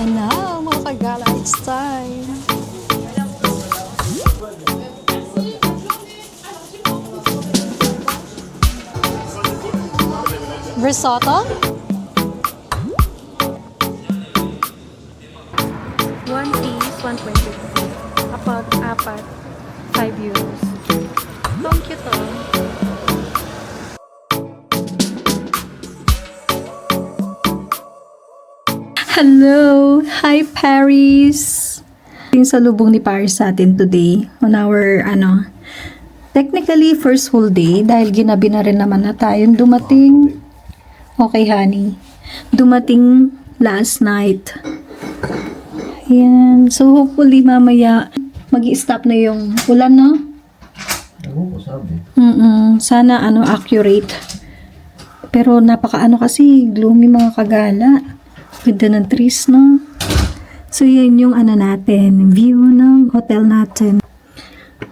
And now, mga kagala, it's time. Risotto? 1 piece, 120. Kapag apat, 5 euros. Ang cute to. Hello! Hi, Paris! Yung salubong ni Paris sa atin today on our, technically first whole day dahil ginabi na rin naman na tayong dumating. Okay, honey. Dumating last night. Ayan. So, hopefully, mamaya mag-i-stop na yung ulan, no? Oo, sabi. Sana, accurate. Pero, kasi, gloomy mga kagala. Ganda ng trees, no? So, yan yung natin, view ng hotel natin.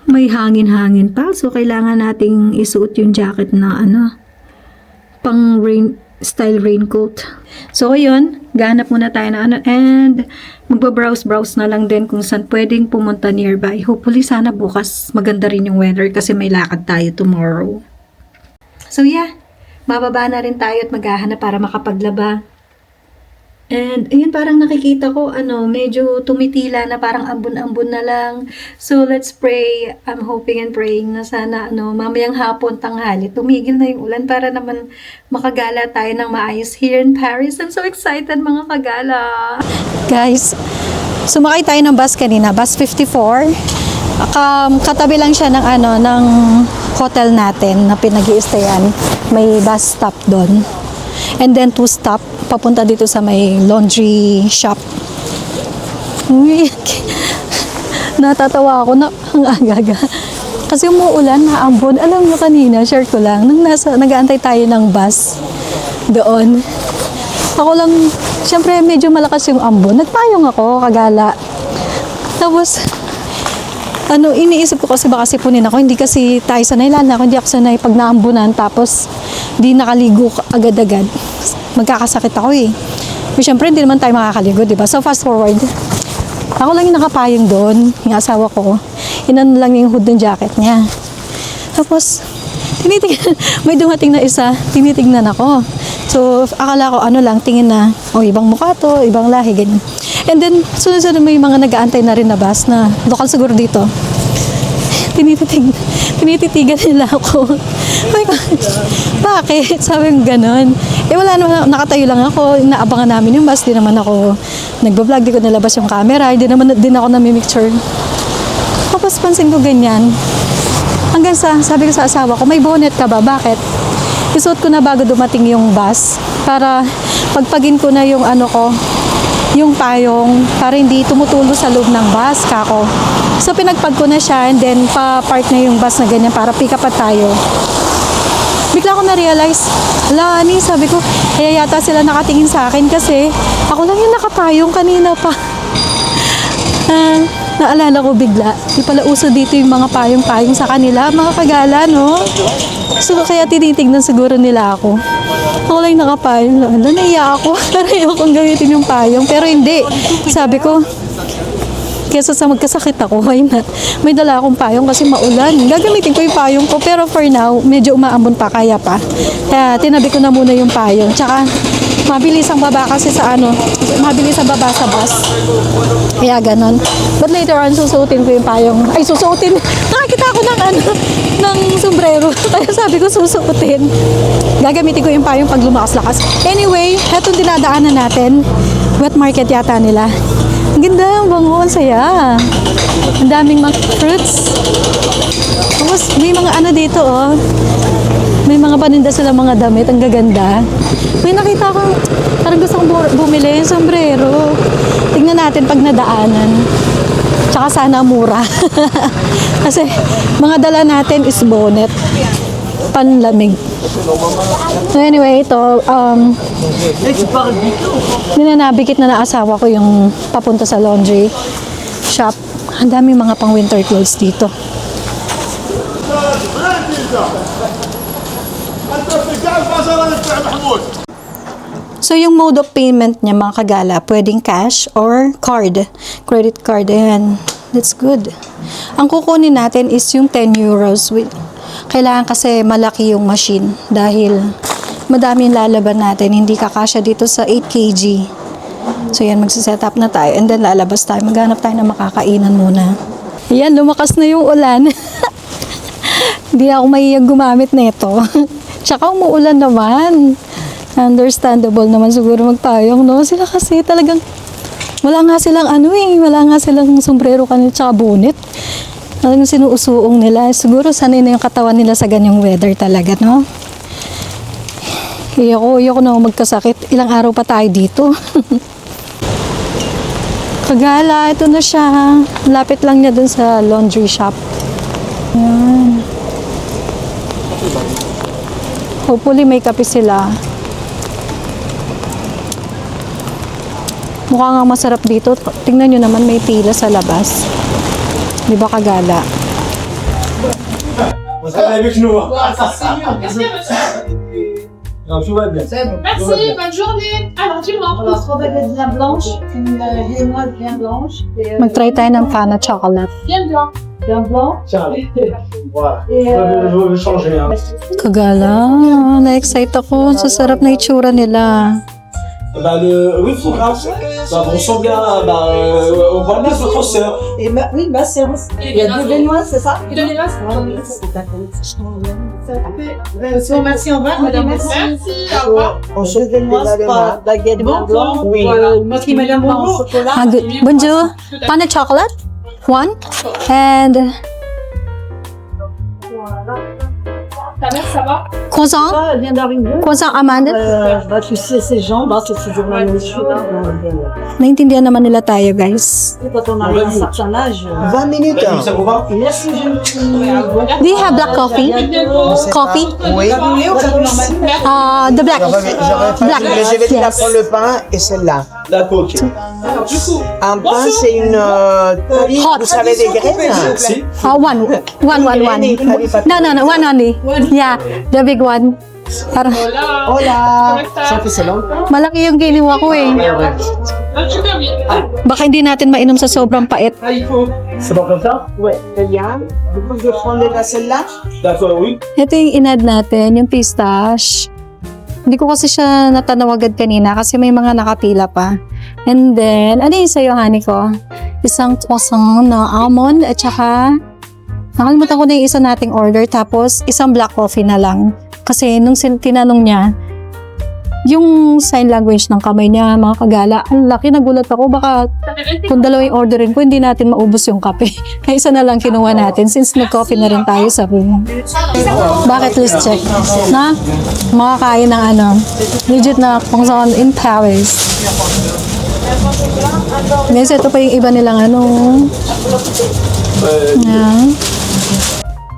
May hangin-hangin pa. So, kailangan nating isuot yung jacket na, pang style raincoat. So, ayun, ganap muna tayo na and magbabrowse-browse na lang din kung saan pwedeng pumunta nearby. Hopefully, sana bukas maganda rin yung weather kasi may lakad tayo tomorrow. So, yeah, bababa na rin tayo at maghahanap para makapaglaba. And, ayun, parang nakikita ko, medyo tumitila na parang ambon-ambon na lang. So, let's pray. I'm hoping and praying na sana, mamayang hapon, tanghali, tumigil na yung ulan para naman makagala tayo ng maayos here in Paris. I'm so excited, mga kagala. Guys, sumakay tayo ng bus kanina, bus 54. Katabi lang siya ng hotel natin na pinag-i-stayan. May bus stop doon. And then 2 stop papunta dito sa may laundry shop. Natatawa ako na ang agaga. Kasi umuulan, maambon. Alam mo kanina, share ko lang, nung nag-aantay tayo ng bus doon. Ako lang, syempre medyo malakas yung ambon. Nagpayong ako, kagala. Tapos, iniisip ko kasi baka sipunin ako. Hindi kasi tayo sanay, hindi ako sanay pag naambunan. Tapos, di nakaligo agad-agad. Magkakasakit ako eh. Pero syempre, hindi naman tayo makakaligo, diba? So, fast forward. Ako lang yung nakapayong doon. Yung asawa ko. Inan lang yung hood ng jacket niya. Tapos, may dumating na isa, tinitignan ako. So, akala ko tingin na, ibang mukha to, ibang lahi, ganyan. And then, sunod-sunod may mga nag-aantay na rin na bus na lokal siguro dito. Tinititigan nila ako. Bakit? Sabi ko gano'n. Wala naman, nakatayo lang ako, inaabangan namin yung bus, di naman ako nagbablog, di ko nalabas yung camera, di naman din ako namimicture. Tapos pansin ko ganyan. Hanggang sabi ko sa asawa ko, may bonnet ka ba? Bakit? Isuot ko na bago dumating yung bus para pagpagin ko na yung yung payong para hindi tumutulo sa loob ng bus, kako. So, pinagpag ko na siya and then pa-park na yung bus na ganyan para pick up tayo. Bigla ko na-realize, sabi ko, kaya yata sila nakatingin sa akin kasi ako lang yung nakapayong kanina pa. Naalala ko bigla, di pala uso dito yung mga payong-payong sa kanila, mga kagala, no? So, kaya tinitignan siguro nila ako. Ako lang yung nakapayong. Naiya ako. Pero ayokong gamitin yung payong. Pero hindi. Sabi ko, kesa sa magkasakit ako, why not? May dala akong payong kasi maulan. Gagamitin ko yung payong ko. Pero for now, medyo umaambon pa, kaya pa. Kaya tinabi ko na muna yung payong. Tsaka, mabilis ang baba kasi mabilis ang baba sa bus. Kaya ganon. But later on, susuotin ko yung payong. Ay, susuotin. Nakakita ako ng sombrero. Kaya sabi ko, susuotin. Gagamitin ko yung payong pag lumakas-lakas. Anyway, etong dinadaanan natin. Wet market yata nila. Ang ganda, ang bango, ang saya. Ang daming mga fruits. Tapos, may mga dito, oh. May mga paninda sila mga damit, ang gaganda. May nakita ko, parang gusto kong bumili yung sombrero. Tingnan natin pag nadaanan. Tsaka sana mura. Kasi, mga dala natin is bonnet. Panlamig. So anyway, ito, ninanabikit na naasawa ko yung papunta sa laundry shop. Ang dami mga pang winter clothes dito. So, yung mode of payment niya, mga kagala, pwedeng cash or card. Credit card, ayan. That's good. Ang kukunin natin is yung 10 euros. Kailangan kasi malaki yung machine dahil madami yung lalaban natin. Hindi kakasya dito sa 8 kg. So, yan, magsiset up na tayo. And then, lalabas tayo. Maghanap tayo ng makakainan muna. Ayan, lumakas na yung ulan. Hindi ako mahiyag gumamit nito. Tsaka umuulan naman. Understandable naman siguro magpayong, no? Sila kasi talagang wala nga silang sombrero kanil tsaka bonnet. Talagang sinuusuong nila. Siguro sanay na yung katawan nila sa ganyang weather talaga, no? Iyoko na magkasakit. Ilang araw pa tayo dito. Kagala, ito na siya. Lapit lang niya dun sa laundry shop. Ayan. Hopefully may kape sila. Mukha nga masarap dito. Tingnan nyo naman, may pila sa labas. Di ba kagala? Merci, bonne journée. Alors, dis-moi. Alors, 3 baguettes bien blanches, une viennoise bien blanche. Mag-try tayo ng Fana chocolate. Bien blanc. Bien blanc. Voilà. Et Je veux changer. Hein. Kagala, na-excite ako. Sa sarap na itsura nila. Oui, faut grave. On sent bien, on voit bien votre sœur. Et oui, ma sœur. Il y a 2 viennoises, c'est ça? Il donne les masses. Merci, au revoir, madame. Merci, au revoir. On se viennoise, pas baguette bien blanche. Oui. Merci, madame. Bonjour. Ah, good. Bonjour. Fana chocolate? One. And Ta mère, ça va? croissant? Elle vient d'arriver. Croissant amande? Tu sais, ces gens, c'est toujours la même chose. Naintindihan naman nila tayo, guys. Quand on arrive à un certain âge. 20 minutes. Hein. Ça vous va? Merci, jeune fille. Do you have black coffee? Coffee? Oui. The black. J'aurais pas Black. mais je vais te la Yes. prendre le pain et celle-là. D'accord, ok. Alors, du coup, Un pain, c'est une tali, Hot. vous savez, des graines. Merci. One. No, one only. Yeah, the big one. Parang voilà. Hola. Ça fait c'est long. malaki yung giniwa ko eh. Ah, super bien. Baka hindi natin mainom sa sobrang pait. Ah, il faut. C'est bon comme ça? Ouais, très bien. Du coup, je vais prendre la celle-là. D'accord, oui. Ito yung inad natin, yung pistache. Hindi ko kasi siya natanaw agad kanina kasi may mga nakapila pa. And then, ano yung sa'yo, honey ko? Isang croissant na almond at saka nakalimutan ko na yung isa nating order tapos isang black coffee na lang. Kasi nung tinanong niya, yung sign language ng kamay niya, mga kagala, ang laki, nagulat ako. Baka kung dalawa yung orderin ko, hindi natin maubos yung kape. Kaya isa na lang kinuha natin since nag-coffee na rin tayo sa room. Bucket list check. Na? Makakain ng legit na croissant in Paris. Guys, ito pa yung iba nilang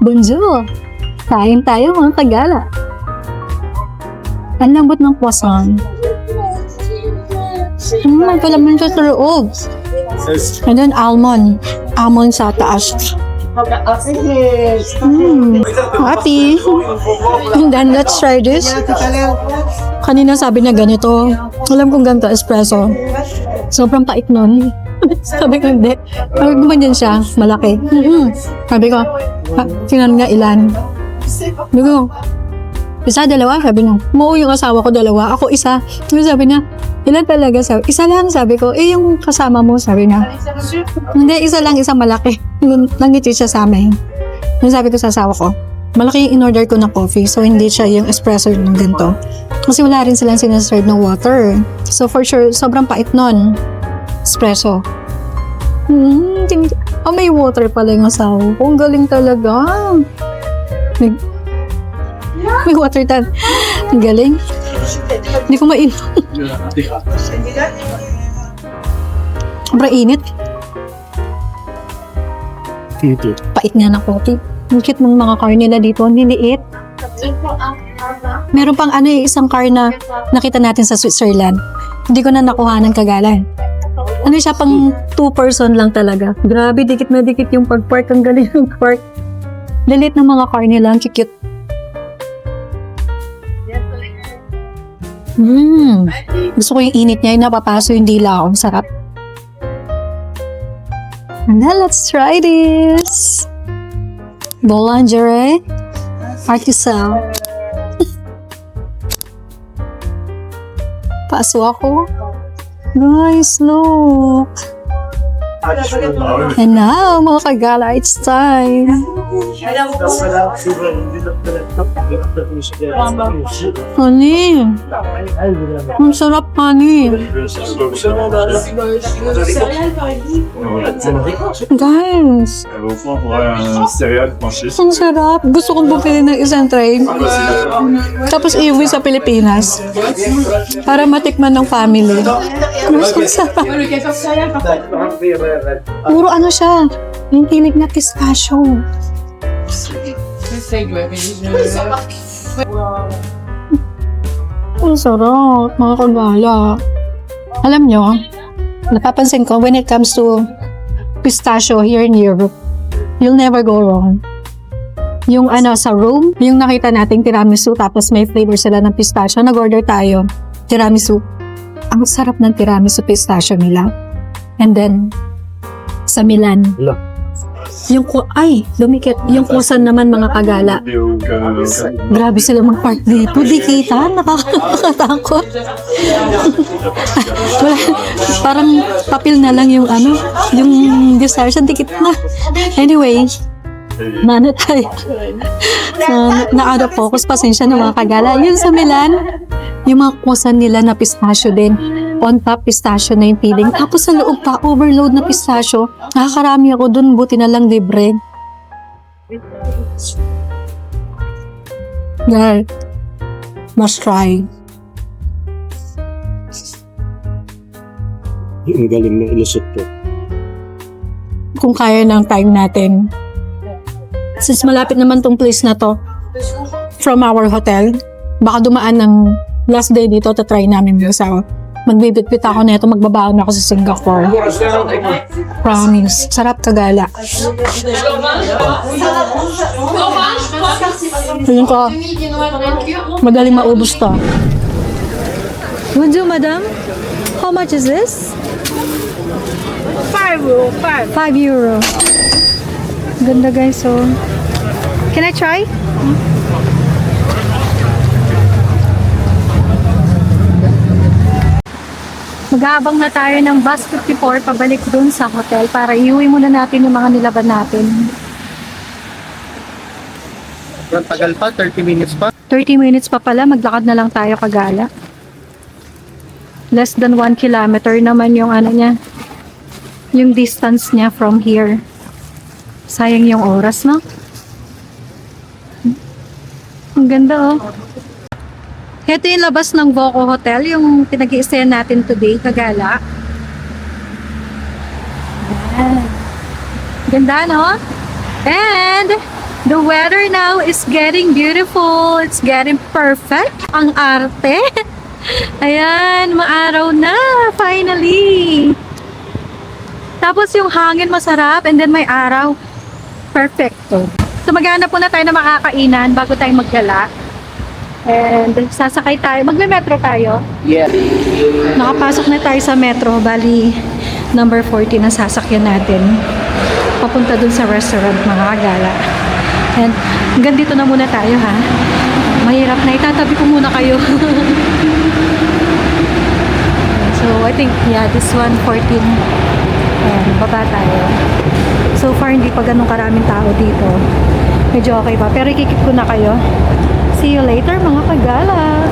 Bonjour! Kain tayo mga kagala. Ang lambot ng croissant. May palaman siya sa loob. And then almond. Almond sa taas. Happy. And then let's try this. Kanina sabi niya ganito. Alam kong ganito, espresso. Sobrang pait nun. Sabi ko hindi. Sabi ko ganyan siya, malaki. Sabi ko, tingnan nga ilan. Sabi ko, isa, dalawa? Sabi niya, umuwi yung asawa ko, dalawa. Ako isa. Sabi niya, ilan talaga? Sabi, isa lang, sabi ko. Yung kasama mo, sabi niya. Hindi, isa lang, isang malaki. Nangiti siya sa amin. Sabi ko sa asawa ko, malaki yung in-order ko na coffee. So, hindi siya yung espresso ng ganito. Kasi wala rin silang sinaserve ng water. So, for sure, sobrang pait nun. Espresso. May water pala yung asawa ko. Ang galing talaga. May water tan. Ang galing. Hindi ko mainom. Sobrang init. Pait nga ng coffee. Ang cute ng mga car nila dito. Ang liliit. Meron pang isang car na nakita natin sa Switzerland. Hindi ko na nakuha ng kagalan. Siya pang 2-person lang talaga. Grabe, dikit na dikit yung pag-park. Ang galing yung park. Lilit ng mga car nila. Ang cute. Gusto ko yung init niya, yung napapaso yung dila ko. Ang sarap. And then, let's try this. Boulangerie. Artisan. Paso ako. Guys, look. And now, mga kagala, it's time. Honey. Ang sarap, honey. Guys, ang sarap. Gusto kong bumili ng isang tray. Tapos iuwi sa Pilipinas. Para matikman ng family. Gusto ang sarap. Puro ano siya. Yung tilig na pistachio. Ang sarap, mga kagala. Alam nyo, napapansin ko, when it comes to pistachio here in Europe, you'll never go wrong. Yung ano, sa Rome, yung nakita nating tiramisu, tapos may flavor sila ng pistachio, nag-order tayo, tiramisu. Ang sarap ng tiramisu pistachio nila. And then, sa Milan, yung lumikit. Yung kusan naman, mga kagala. Grabe sila mag-park dito. Di kita, nakakatakot. Wala, parang papel na lang yung ano, yung distortion, dikit na. Anyway, tayo. Na-out of focus, pasensya na mga kagala. Yun sa Milan, yung mga kusan nila na pistachio din. On top, pistachio na yung feeling. Tapos sa loob pa, overload na pistachio. Nakakarami ako dun, buti na lang libre. Girl, must try. Ang galing na ilusot to. Kung kaya ng time natin. Since malapit naman tong place na to, from our hotel, baka dumaan ng last day dito, try namin yung sa magbibitbit ako na ito, magbabaon ako sa Singapore. Promise. Sarap kagala. Tingin ko, madaling maubos to. Would you, madam? How much is this? 5 euros, 5. 5 euro. Ganda guys, so. Can I try? Mag-aabang na tayo ng bus 54 pabalik dun sa hotel para iuwi muna natin yung mga nilaban natin. Ang tagal pa, 30 minutes pa. 30 minutes pa pala, maglakad na lang tayo kagala. Less than 1 kilometer naman yung ano niya. Yung distance niya from here. Sayang yung oras, no? Ang ganda, oh. Ito yung labas ng Voco Hotel, yung pinag-i-stay natin today, kagala. Ayan. Ganda, no? And the weather now is getting beautiful. It's getting perfect. Ang arte. Ayan, maaraw na, finally. Tapos yung hangin masarap, and then may araw. Perfecto. So maghanap po na tayo na makakainan bago tayo maggala. And sasakay tayo. Magme-metro tayo. Yeah. Nakapasok na tayo sa metro. Bali, number 40 na sasakyan natin. Papunta dun sa restaurant, mga kagala. And hanggang dito na muna tayo, ha. Mahirap na. Itatabi ko muna kayo. So, I think, yeah, this one, 14. Ayan, baba tayo. So far, hindi pa ganun karaming tao dito. Medyo okay pa. Pero ikikip ko na kayo. See you later, mga kagala.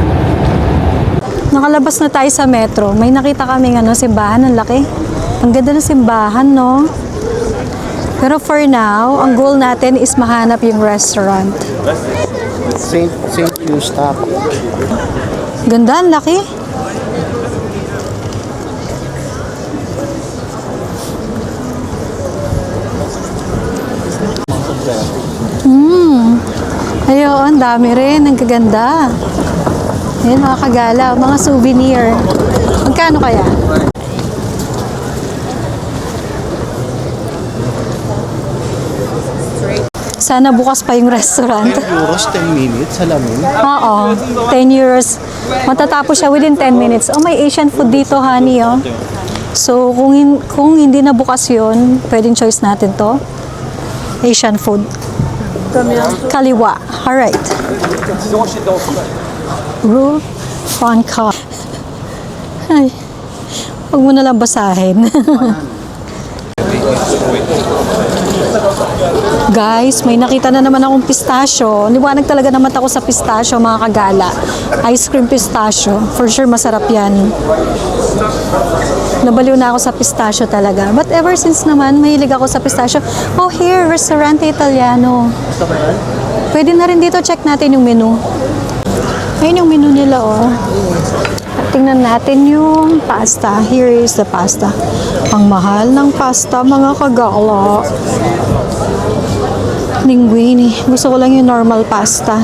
Nakalabas na tayo sa metro. May nakita kaming simbahan. Ang laki. Ang ganda ng simbahan, no? Pero for now, ang goal natin is mahanap yung restaurant. St. Eustache. Ganda, ang laki. Ayun, ang dami rin. Ang gaganda. Ayun, mga kagala. Mga souvenir. Magkano kaya? Sana bukas pa yung restaurant. 10 euros, 10 minutes, alam mo. Oo, 10 euros. Matatapos siya within 10 minutes. Oh, may Asian food dito, honey, oh. So, kung hindi na bukas yun, pwedeng choice natin to. Asian food. Kaliwa. Alright. Rule Franca. Ay, huwag mo na lang basahin. Guys, may nakita na naman akong pistachio. Liwanag talaga naman ako sa pistachio, mga kagala. Ice cream pistachio. For sure, masarap yan. Nabaliw na ako sa pistachio talaga. But ever since naman, mahilig ako sa pistachio. Oh, here, Restaurante Italiano. Pwede na rin dito, check natin yung menu. Ayun yung menu nila, oh. At tingnan natin yung pasta. Here is the pasta. Ang mahal ng pasta, mga kagala. Linguine. Gusto ko lang yung normal pasta.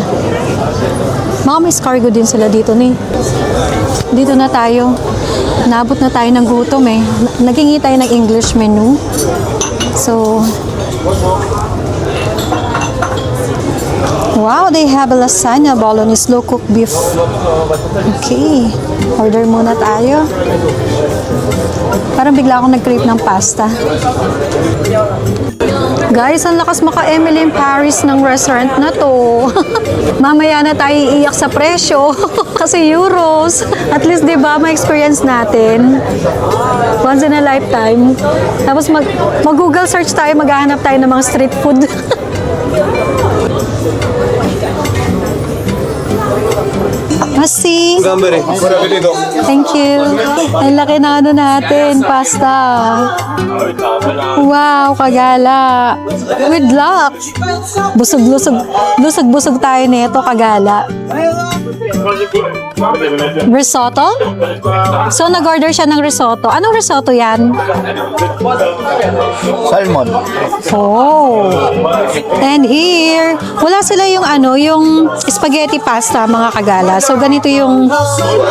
Mga may escargot din sila dito ni. Dito na tayo. Nabot na tayo ng gutom eh. Naghingi tayo ng English menu. So, wow, they have a lasagna, bolognese, slow-cooked beef. Okay. Order muna tayo. Parang bigla akong nag-crave ng pasta. Guys, ang lakas maka-Emily in Paris ng restaurant na to. Mamaya na tayo iiyak sa presyo. Kasi euros. At least, di ba, ma-experience natin. Once in a lifetime. Tapos mag-Google search tayo, maghahanap tayo ng mga street food. Merci. Thank you. Ang laki na ano natin, pasta. Wow, kagala. With luck. Busog tayo nito, kagala. Risotto? So, nag-order siya ng risotto. Anong risotto yan? Salmon. Oh. And here, wala sila yung yung spaghetti pasta, mga kagala. So, ganito yung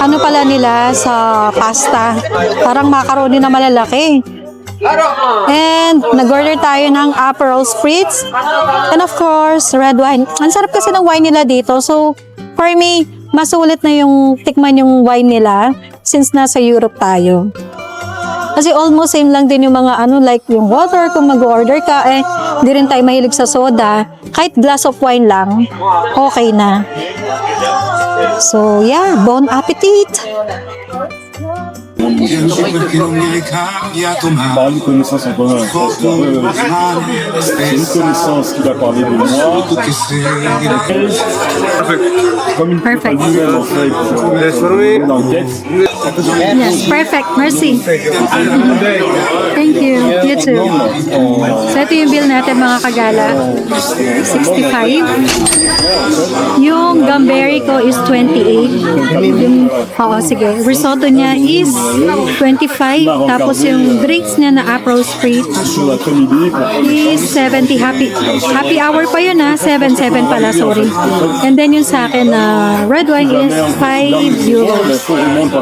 ano pala nila sa pasta. Parang macaroni na malalaki. And nag-order tayo ng Aperol Spritz. And of course, red wine. Ang sarap kasi ng wine nila dito. So, for me, masulit na yung tikman yung wine nila since nasa Europe tayo. Kasi almost same lang din yung mga like yung water kung mag-order ka, di rin tayo mahilig sa soda. Kahit glass of wine lang, okay na. So, yeah, bon appetit! Par une connaissance en commun. C'est une connaissance qui va parler de moi. Comme une Perfect. lui-même en fait. Une enquête. Yes, perfect. Merci. Thank you. You too. So, ito yung bill natin, mga kagala. 65. Yung gamberi ko is 28. Oo, sige. Risotto niya is 25. Tapos yung drinks niya na Aperol Spritz Sur l'après-midi, is 70. Happy hour pa yun, 7 pala, sorry. And then yung sa akin na red wine is 5 euros.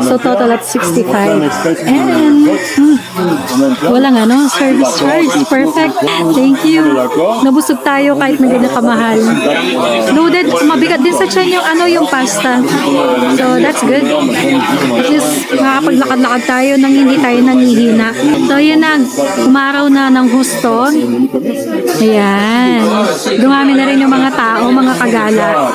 So total at 65. And walang service charge. Perfect. Thank you. Nabusog tayo kahit na ganyan kamahal. Loaded, mabigat din sa tiyan yung pasta. So that's good. At least makapaglakad-lakad tayo nang hindi tayo nanghihina. So yun na, umaraw na ng husto. Ayan. Dumami na rin yung mga tao, mga kagala.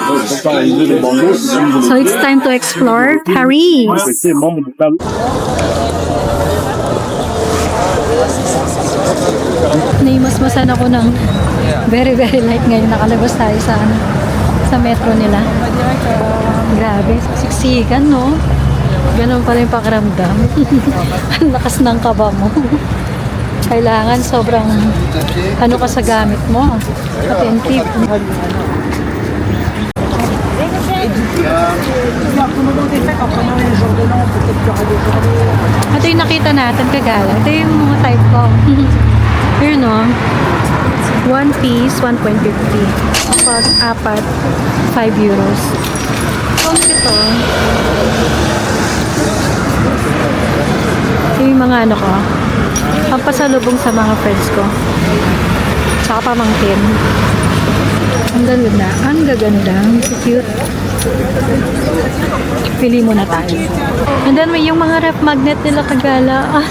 So it's time to explore Paris. c'est membre du club. Naimasmasan ako ng very light ngayon. Nakalabas tayo sa metro nila. Grabe, siksikan, no? Ganun pala yung pakiramdam. Ang lakas ng kaba mo. Kailangan sobrang ka sa gamit mo. Attentive. Ito yung nakita natin, kagala. Ito yung mga type ko. Here, no? 1 piece, 1.50. Apat, 5 euros. Ito. Yung mga ko. Pampasalubong sa mga friends ko. Tsaka pamangkin. Ang ganda. Ang gaganda. Ang cute. Pili muna tayo. And then may yung mga ref magnet nila kagala. Ah,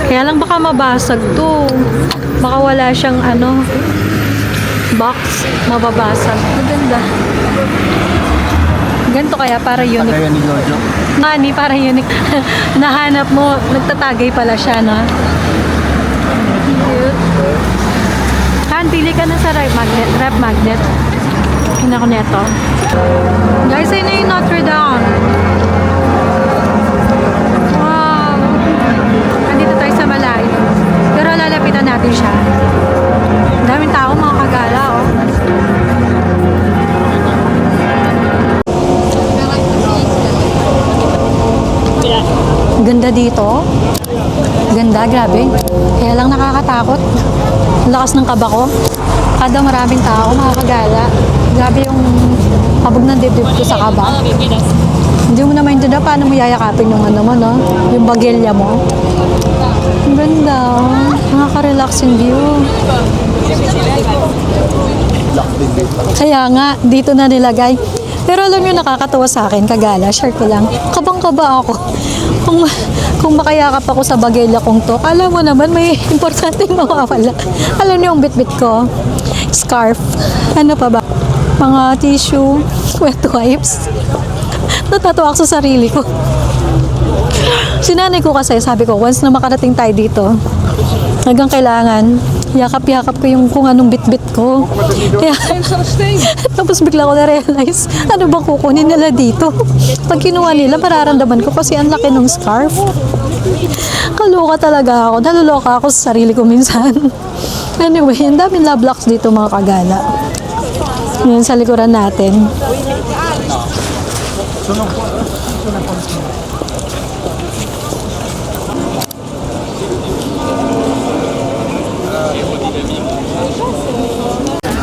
kaya lang baka mabasag to. Baka wala siyang ano, box. Mababasag. Ang ganda. Ganito kaya para unique. Kaya ni Jojo. Mani, para unique. Nahanap mo, nagtatagay pala siya, no? Cute. Han, pili ka na sa ref magnet. Ref magnet. Hina ko neto. Guys, ayun na yung Notre Dame. Wow. Andito tayo sa malayo. Pero lalapitan natin siya. Daming tao, mga kagala, oh. Ganda dito. Ganda, grabe. Kaya lang nakakatakot. Ang lakas ng kaba ko. Kada maraming tao, makakagala. Grabe yung habog ng dibdib ko sa kaba. Hindi mo na maintindihan paano mo yayakapin yung ano mo, no? Yung bagelya mo. Ang ganda. Nakaka-relax yung view. Kaya nga, dito na nilagay. Pero alam nyo, nakakatawa sa akin, kagala, share ko lang. Kabang-kaba ako. Kung makayakap ako sa bagelya kong to, kala mo naman may importante mawawala. Alam niyo yung bit-bit ko? Scarf. Ano pa ba? Mga tissue, wet wipes. Natatawa ako sa sarili ko. Sinanay ko kasi, sabi ko, once na makarating tayo dito, hanggang kailangan, yakap-yakap ko yung kung anong bit-bit ko. Kaya, tapos bigla ko na-realize, ano bang kukunin nila dito? Pag kinuha nila, mararamdaman ko kasi ang laki ng scarf. Kaloka talaga ako. Naluloka ako sa sarili ko minsan. Anyway, ang daming love locks dito mga kagala. Yan sa likuran natin.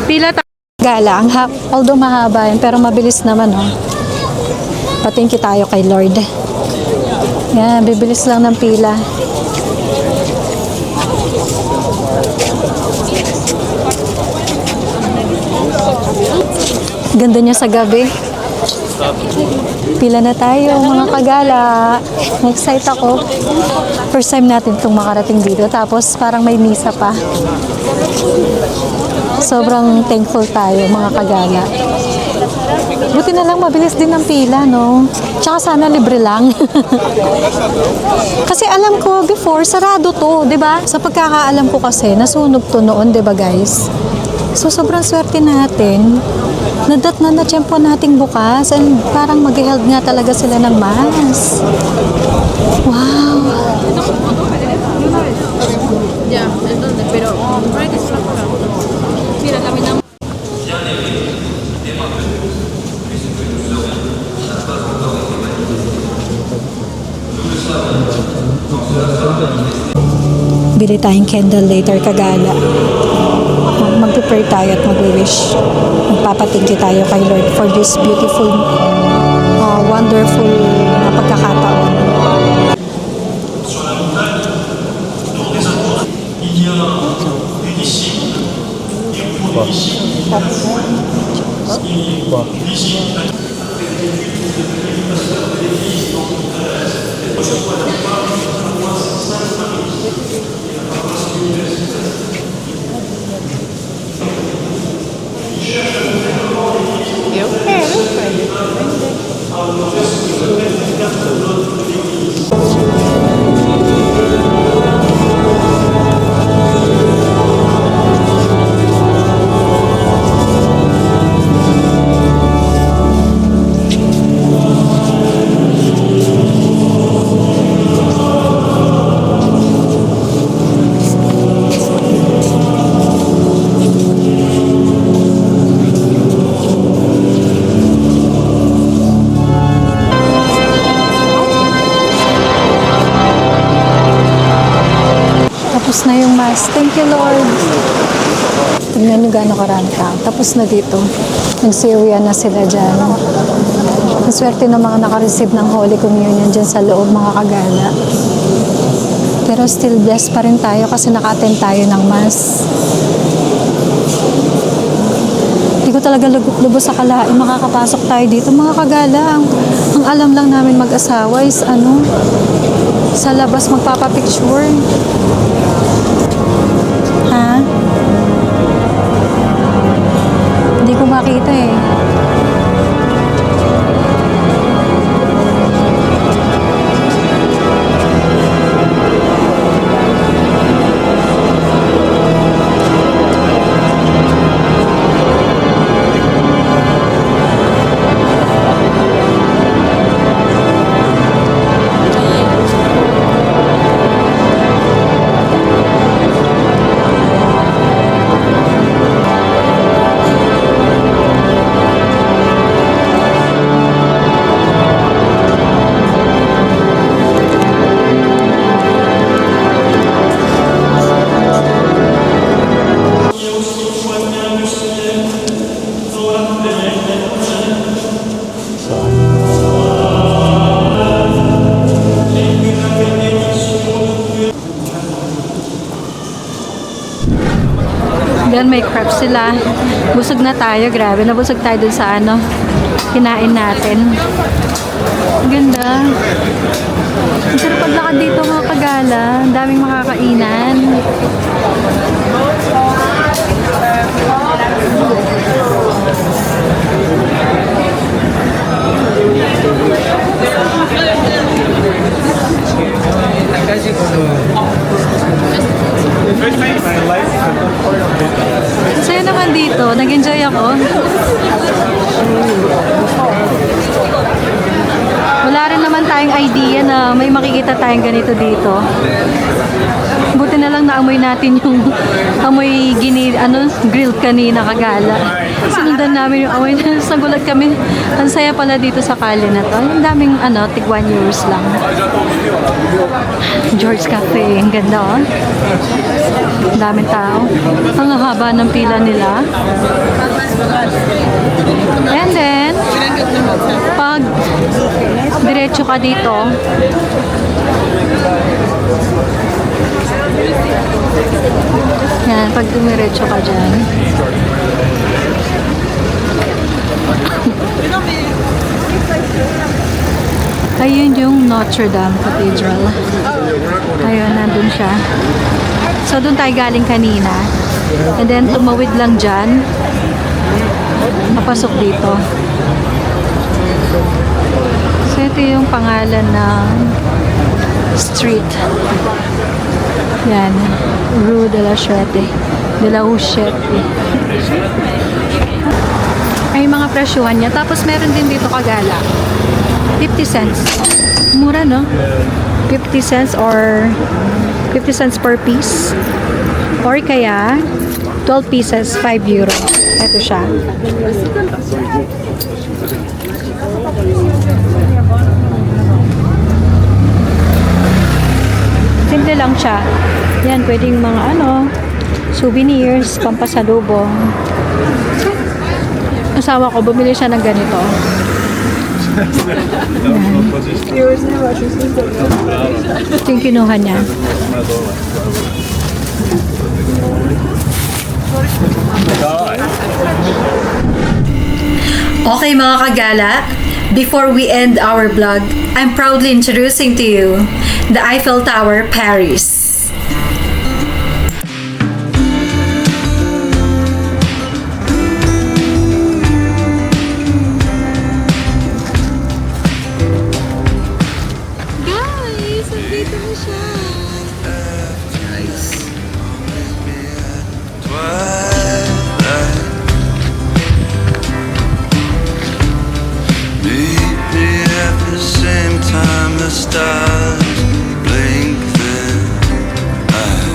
Pila tayo gala. Although mahaba yan, pero mabilis naman, oh. Patingki tayo kay Lord. Yan, bibilis lang ng pila. Ganda niya sa gabi. Pila na tayo, mga kagala. Na-excite ako. First time natin itong makarating dito. Tapos parang may misa pa. Sobrang thankful tayo, mga kagala. Buti na lang mabilis din ang pila, no? Tsaka sana libre lang. Kasi alam ko before, sarado to, di ba? Sa pagkakaalam ko kasi, nasunog to noon, di ba guys? So sobrang swerte natin. Nadat na tiyempo nating bukas and parang mag-held nga talaga sila ng mass. Wow! Bili tayong candle later, kagala. Mag-prepare tayo at mag-wish. Magpapatingki tayo kay Lord for this beautiful, wonderful na pagkakataon. Tapos na yung mass. Thank you, Lord. Tignan nyo gano'ng karami tao. Tapos na dito. Nag-seriya na sila dyan. Maswerte na mga nakareceive ng Holy Communion dyan sa loob, mga kagala. Pero still blessed pa rin tayo kasi naka-attend tayo ng mass. Hindi ko ko talaga lubos sa kalain makakapasok tayo dito. Mga kagalang, ang alam lang namin mag-asawa is sa labas magpapapicture. Ha? Hindi ko makita eh. Yan, may crabs sila. Busog na tayo, grabe. Nabusog tayo dun sa kinain natin. Ang ganda. Ang sarap paglakad dito mga kagala. Ang daming makakainan. Saya naman dito. Nag-enjoy ako. Wala rin naman tayong idea na may makikita tayong ganito dito. Buti na lang naamoy natin yung grilled kanina kagala. Sinundan namin yung amoy na nagulat kami. Ang saya pala dito sa kali na to. Ang daming tig 1 euros lang. George Cafe. Ang ganda oh. Ang daming tao. Ang haba ng pila nila. And then, pag diretso ka dito, yan, pag dumiretso ka dyan, ayun yung Notre Dame Cathedral. Ayun, nandun siya. So, doon tayo galing kanina. And then, tumawid lang dyan. Napasok dito. So, ito yung pangalan ng street. Yan. Rue de la Huchette. De la Huchette. Ay, mga presyuhan niya. Tapos, meron din dito kagala. 50 cents. Mura, no? 50 cents or 50 cents per piece. Or kaya, 12 pieces, 5 euro. Ito siya. Simple lang siya. Yan, pwedeng mga souvenirs, pampasalubong. Asawa ko, bumili siya ng ganito. Ito yung kinuha niya. Okay mga kagala, before we end our vlog, I'm proudly introducing to you the Eiffel Tower, Paris. Guys, nandito na siya. Stars blink their eyes.